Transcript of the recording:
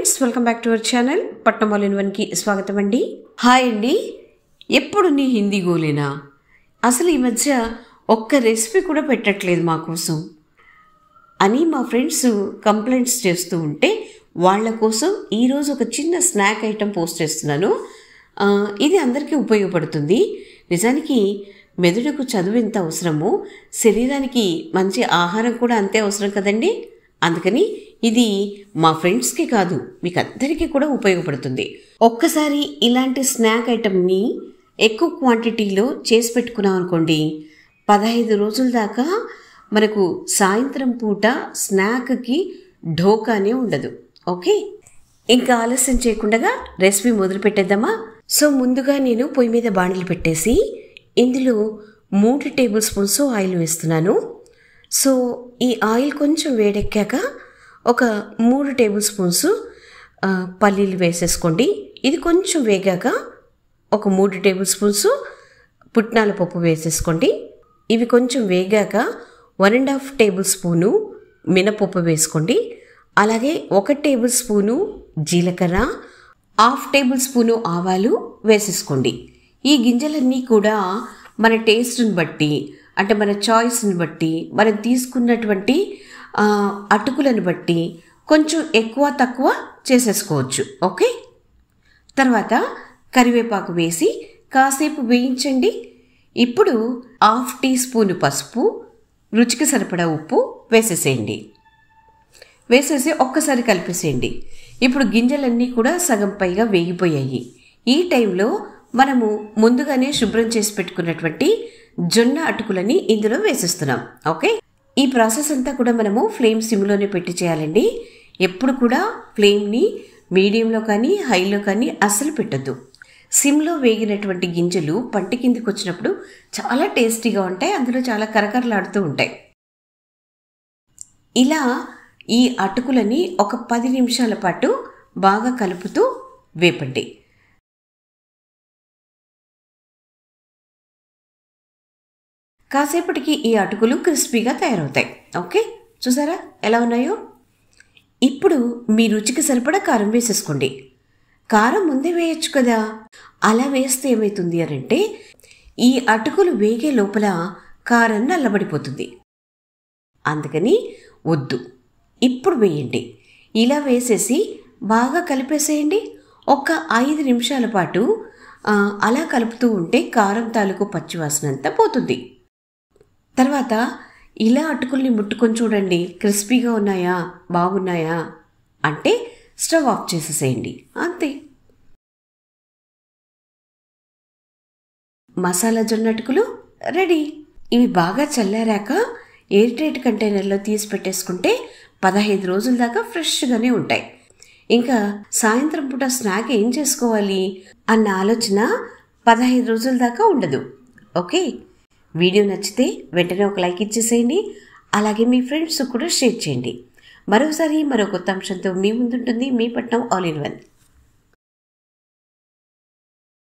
Friends, welcome back to our channel పట్నం all in వన్కి స్వాగతం అండి. హాయ్ అండి. ఎప్పుడు నీ హిందీ గోలేనా? అసలు ఈ మధ్య ఒక్క రెసిపీ కూడా పెట్టట్లేదు మా కోసం అని మా ఫ్రెండ్స్ కంప్లైంట్స్ చేస్తూ ఉంటే వాళ్ళ కోసం ఈరోజు ఒక చిన్న స్నాక్ ఐటెం పోస్ట్ చేస్తున్నాను. ఇది అందరికీ ఉపయోగపడుతుంది. నిజానికి మెదడుకు చదువు ఎంత అవసరమో శరీరానికి మంచి ఆహారం కూడా అంతే అవసరం కదండి. అందుకని ఇది మా ఫ్రెండ్స్కి కాదు, మీకు అందరికీ కూడా ఉపయోగపడుతుంది. ఒక్కసారి ఇలాంటి స్నాక్ ఐటెంని ఎక్కువ క్వాంటిటీలో చేసి పెట్టుకున్నాం అనుకోండి, 15 రోజుల దాకా మనకు సాయంత్రం పూట స్నాక్కి ఢోకానే ఉండదు. ఓకే, ఇంకా ఆలస్యం చేయకుండా రెసిపీ మొదలు పెట్టేద్దామా? సో ముందుగా నేను పొయ్యి మీద బాణలు పెట్టేసి ఇందులో 3 టేబుల్ స్పూన్స్ ఆయిల్ వేస్తున్నాను. సో ఈ ఆయిల్ కొంచెం వేడెక్కాక ఒక 3 టేబుల్ స్పూన్స్ పల్లీలు వేసేసుకోండి. ఇది కొంచెం వేగాక ఒక 3 టేబుల్ స్పూన్స్ పుట్నాల పప్పు వేసేసుకోండి. ఇవి కొంచెం వేగాక 1.5 టేబుల్ స్పూను మినపప్పు వేసుకోండి. అలాగే 1 టేబుల్ స్పూను జీలకర్ర, 1/2 టేబుల్ స్పూను ఆవాలు వేసేసుకోండి. ఈ గింజలన్నీ కూడా మన టేస్ట్ని బట్టి, అంటే మన చాయిస్ని బట్టి, మనం తీసుకున్నటువంటి అటుకులను బట్టి కొంచెం ఎక్కువ తక్కువ చేసేసుకోవచ్చు. ఓకే, తర్వాత కరివేపాకు వేసి కాసేపు వేయించండి. ఇప్పుడు 1/2 టీ స్పూన్ పసుపు, రుచికి సరిపడా ఉప్పు వేసేసేయండి. వేసేసి ఒక్కసారి కలిపేసేయండి. ఇప్పుడు గింజలన్నీ కూడా సగం పైగా వేగిపోయాయి. ఈ టైంలో మనము ముందుగానే శుభ్రం చేసి పెట్టుకున్నటువంటి జొన్న అటుకులని ఇందులో వేసేస్తున్నాం. ఓకే, ఈ ప్రాసెస్ అంతా కూడా మనము ఫ్లేమ్ సిమ్లోనే పెట్టి చేయాలండి. ఎప్పుడు కూడా ఫ్లేమ్ని మీడియంలో కానీ హైలో కానీ అస్సలు పెట్టద్దు. సిమ్లో వేగినటువంటి గింజలు పంట కిందికి వచ్చినప్పుడు చాలా టేస్టీగా ఉంటాయి, అందులో చాలా కరకరలాడుతూ ఉంటాయి. ఇలా ఈ అటుకులని ఒక 10 నిమిషాల పాటు బాగా కలుపుతూ వేపండి. కాసేపటికి ఈ అటుకులు క్రిస్పీగా తయారవుతాయి. ఓకే, చూసారా ఎలా ఉన్నాయో? ఇప్పుడు మీ రుచికి సరిపడా కారం వేసేసుకోండి. కారం ముందే వేయచ్చు కదా. అలా వేస్తే ఏమవుతుంది అనంటే ఈ అటుకులు వేగే లోపల కారం నల్లబడిపోతుంది. అందుకని వద్దు, ఇప్పుడు వేయండి. ఇలా వేసేసి బాగా కలిపేసేయండి. ఒక 5 నిమిషాల పాటు అలా కలుపుతూ ఉంటే కారం తాలూకు పచ్చివాసన అంతా పోతుంది. తర్వాత ఇలా అటుకుల్ని ముట్టుకొని చూడండి, క్రిస్పీగా ఉన్నాయా, బాగున్నాయా అంటే స్టవ్ ఆఫ్ చేసేసేయండి. అంతే. మసాలా జొన్న అటుకులు రెడీ. ఇవి బాగా చల్లారాక ఎయిర్ టైట్ కంటైనర్లో తీసి పెట్టేసుకుంటే 15 రోజుల దాకా ఫ్రెష్గానే ఉంటాయి. ఇంకా సాయంత్రం పూట స్నాక్ ఏం చేసుకోవాలి అన్న ఆలోచన 15 రోజుల దాకా ఉండదు. ఓకే, వీడియో నచ్చితే వెంటనే ఒక లైక్ ఇచ్చేసేయండి. అలాగే మీ ఫ్రెండ్స్ కూడా షేర్ చేయండి. మరోసారి మరో కొత్త అంశంతో మీ ముందుంటుంది మీ పట్నం ఆల్ ఇన్ వన్.